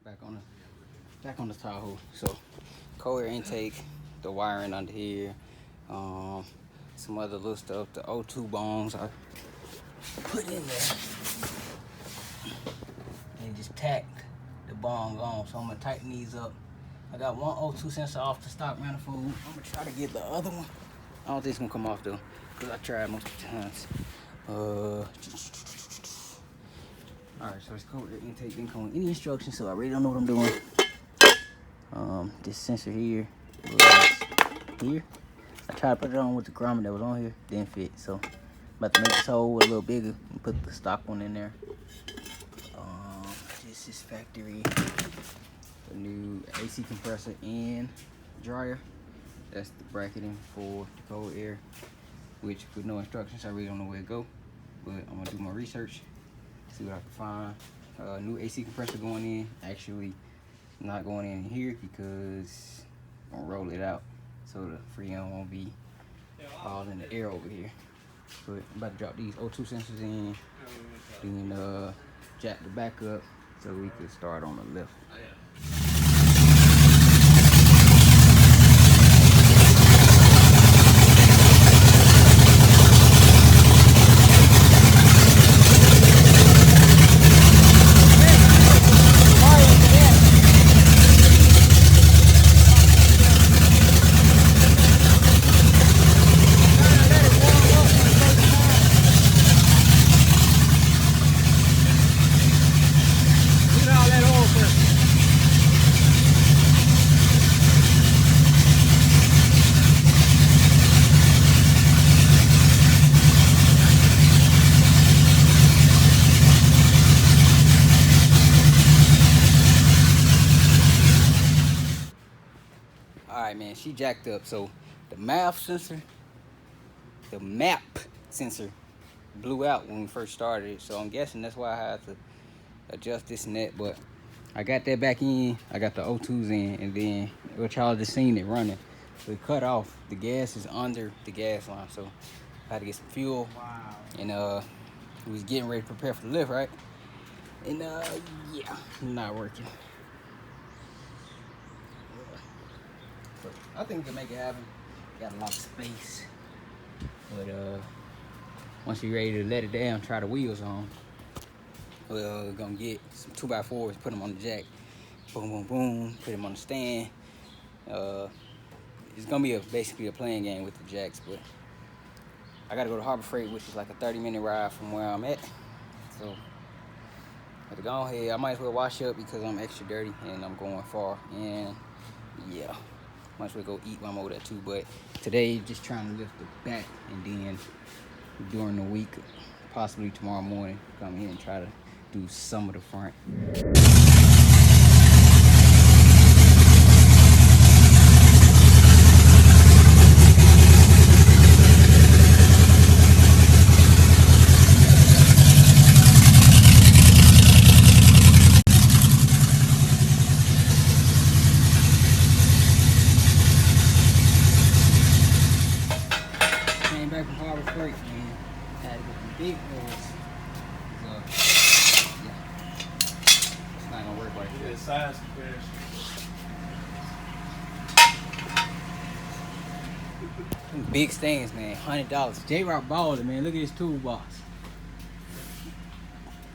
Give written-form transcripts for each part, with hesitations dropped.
back on the Tahoe. So cold air intake, the wiring under here, some other little stuff. The O2 bongs I put in there and just tacked the bong on. So I'm gonna tighten these up. I got one O2 sensor off the stock manifold. I'm gonna try to get the other one. I don't think it's gonna come off though, because I tried multiple times. Alright, so it's cold air intake, didn't come with any instructions, so I really don't know what I'm doing. This sensor here was here. I tried to put it on with the grommet that was on here, didn't fit, so I'm about to make this hole a little bigger and put the stock one in there. This is factory, the new AC compressor and dryer. That's the bracketing for the cold air, which with no instructions, I really don't know where to go, but I'm gonna do my research, see what I can find. New AC compressor going in, actually not going in here because I'm gonna roll it out so the freon won't be all in the air over here. But I'm about to drop these O2 sensors in, then jack the back up so we can start on the lift. Alright man, she jacked up, so the map sensor blew out when we first started it, so I'm guessing that's why I had to adjust this and that, but I got that back in, I got the O2s in, and then which y'all just seen it running. We cut off, the gas is under the gas line, so I had to get some fuel. Wow. And we was getting ready to prepare for the lift, right? And yeah, not working. I think we can make it happen. Got a lot of space. But once you're ready to let it down, try the wheels on. We're gonna get some 2x4s, put them on the jack. Boom, boom, boom, put them on the stand. It's gonna be basically a playing game with the jacks, but I gotta go to Harbor Freight, which is like a 30-minute ride from where I'm at. So I have to go ahead. I might as well wash up because I'm extra dirty and I'm going far. And yeah. Might as well go eat while I'm over there too, but today just trying to lift the back, and then during the week, possibly tomorrow morning, come here and try to do some of the front. Back from Harbor Freight, man. Had to get some big holes. So, yeah. It's not gonna work like that. Yeah, size comparison. Big stands, man. $100. J-Rock balled it, man. Look at his toolbox.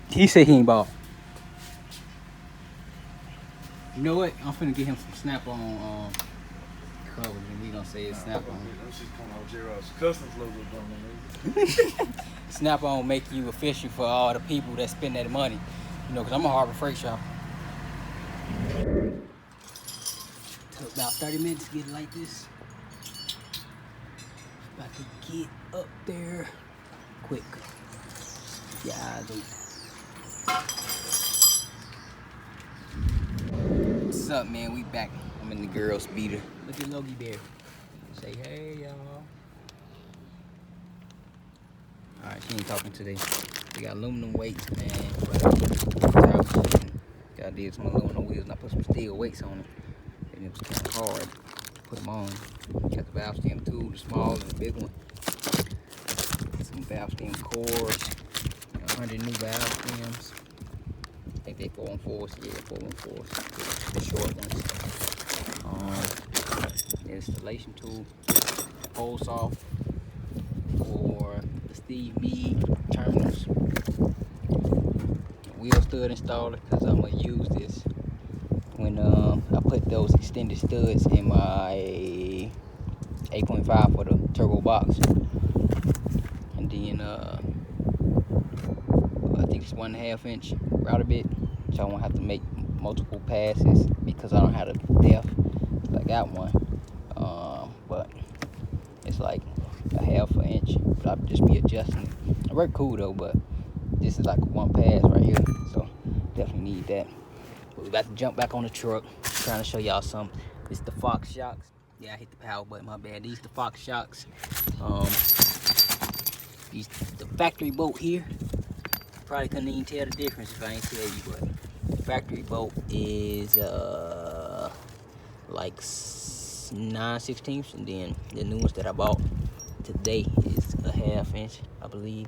He said he ain't ball. You know what? I'm finna get him some Snap-on covers, and we gonna say it's Snap-on. Customs logo. Snap-on make you official for all the people that spend that money. You know, because I'm a Harbor Freight shopper. Took about 30 minutes to get it like this. About to get up there quick. Yeah, I do. What's up, man? We back. I'm in the girl speeder. Look at Logie Bear. Say hey, y'all. Alright, she ain't talking today. We got aluminum weights, man. Got did some aluminum wheels and I put some steel weights on it. And it was kind of hard to put them on. Got the valve stem too, the small and the big one. Some valve stem cores. 100 new valve stems. I think They 414s, yeah, 414s, the short ones. Installation tool, hole saw for the Steve Mead terminals. Wheel stud installer, because I'm gonna use this when I put those extended studs in my 8.5 for the turbo box. And then I think it's 1.5 inch router bit, so I won't have to make multiple passes because I don't have the depth. I got one, but it's like a 1/2 inch, but I'll just be adjusting it. It worked cool though, but this is like one pass right here, so definitely need that. But we about to jump back on the truck, trying to show y'all something. This is the Fox shocks. Yeah, I hit the power button, my bad. These the Fox shocks. These the factory bolt here. Probably couldn't even tell the difference if I ain't tell you, but the factory bolt is like 9/16, and then the new ones that I bought today is a 1/2 inch, I believe.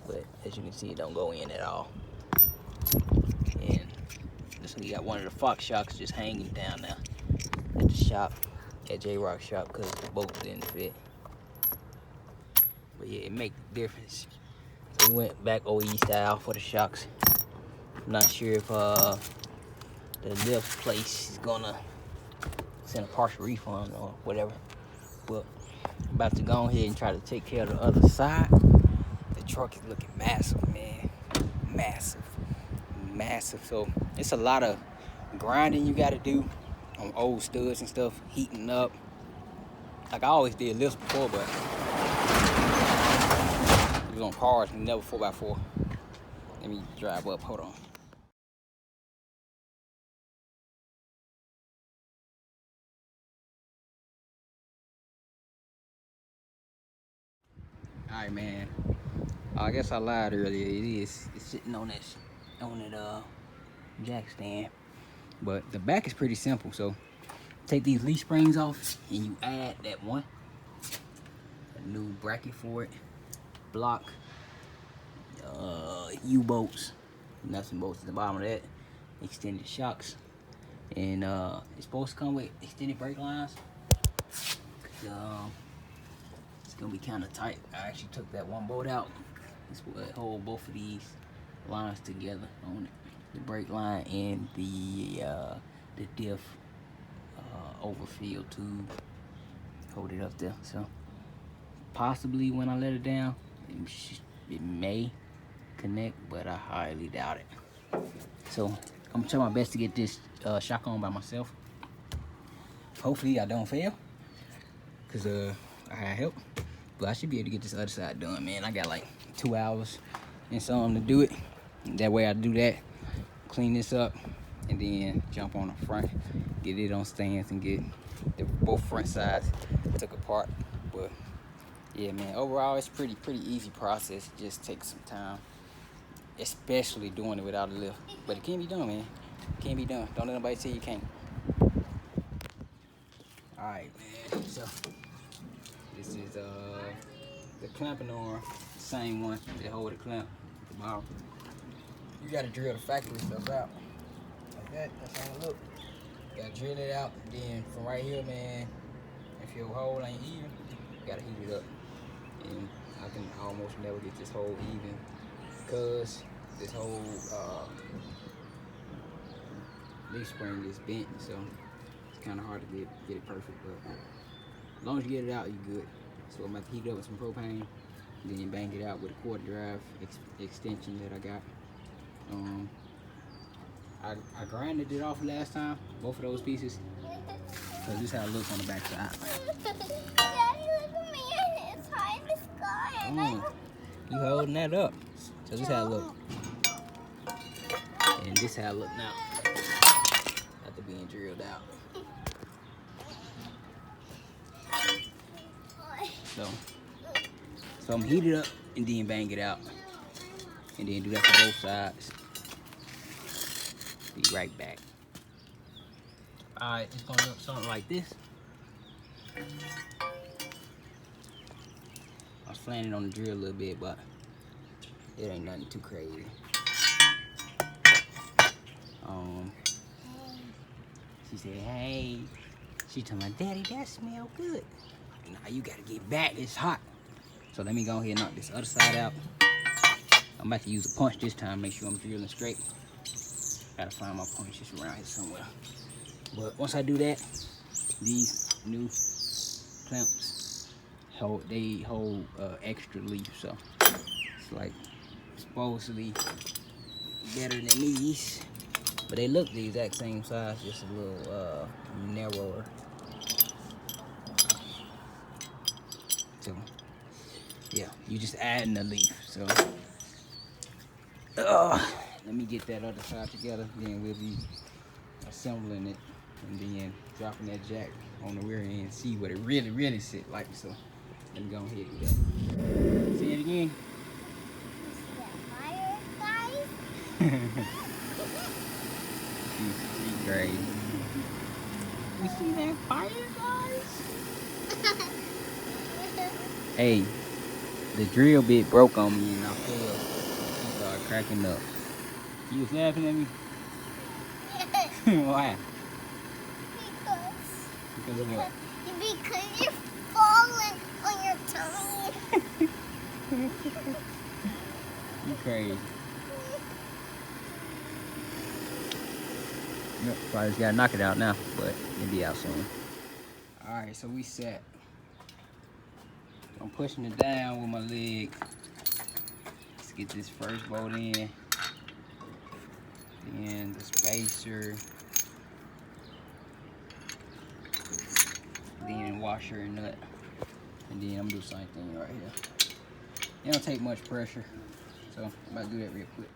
But as you can see, it don't go in at all. And this one, you got one of the Fox shocks just hanging down now at the shop, at J-Rock shop, because the bolt didn't fit. But yeah, it makes a difference. So we went back OE style for the shocks. I'm not sure if the lift place is gonna send a partial refund or whatever. But I'm about to go ahead and try to take care of the other side. The truck is looking massive, man. Massive. So it's a lot of grinding you gotta do on old studs and stuff, heating up. Like I always did lifts before, but it was on cars and never 4x4. Let me drive up, hold on. Alright, man. I guess I lied earlier. It's sitting on that jack stand. But the back is pretty simple. So take these leaf springs off and you add that one. A new bracket for it. Block. U-bolts. Nuts and bolts at the bottom of that. Extended shocks. And it's supposed to come with extended brake lines. It's gonna be kind of tight. I actually took that one bolt out. This will hold both of these lines together on it. The brake line and the diff overfill tube. Hold it up there. So possibly when I let it down, it may connect, but I highly doubt it. So I'm gonna try my best to get this shock on by myself. Hopefully I don't fail, cause I had help. But I should be able to get this other side done, man. I got like 2 hours and something to do it. That way I do that, clean this up, and then jump on the front, get it on stands, and get both front sides took apart. But yeah, man, overall it's pretty easy process. It just takes some time, especially doing it without a lift. But it can be done, man. It can be done. Don't let nobody tell you can't. All right, man. So this is the clamping arm, same one that hold the clamp at the bottom. You gotta drill the factory stuff out like that. That's how it look. You gotta drill it out, and then from right here, man, if your hole ain't even, you gotta heat it up. And I can almost never get this hole even because this whole leaf spring is bent, so it's kind of hard to get it perfect. But as long as you get it out, you're good. So I'm about to heat it up with some propane, then bang it out with a quarter drive extension that I got. I grinded it off last time, both of those pieces, because this is how it looks on the back side. Daddy, look at me, it's high in the sky. You holding that up. So this is how it look. And this is how it look now, after being drilled out. So I'm gonna heat it up and then bang it out. And then do that for both sides. Be right back. Alright, it's gonna look something like this. I was flanning on the drill a little bit, but it ain't nothing too crazy. She said, hey. She told my daddy, that smell good. Nah, you gotta get back, it's hot. So let me go ahead and knock this other side out. I'm about to use a punch this time, make sure I'm drilling straight. Gotta find my punches around here somewhere. But once I do that, these new clamps hold extra leaf, so it's like supposedly better than these, but they look the exact same size, just a little narrower. So yeah, you just adding the leaf. So let me get that other side together, then we'll be assembling it and then dropping that jack on the rear end, see what it really sit like. So let me go ahead and do that. Say it again. Fire, guys. She's crazy. You see that fire, guys? Hey, the drill bit broke on me and I fell. She started cracking up. You was laughing at me? Why? Because of what? Because you're falling on your tummy. You crazy. Yep, probably just gotta knock it out now, but it'll be out soon. Alright, so we set. I'm pushing it down with my leg. Let's get this first bolt in. Then the spacer. Then washer and nut. And then I'm gonna do the same thing right here. It don't take much pressure. So I'm about to do that real quick.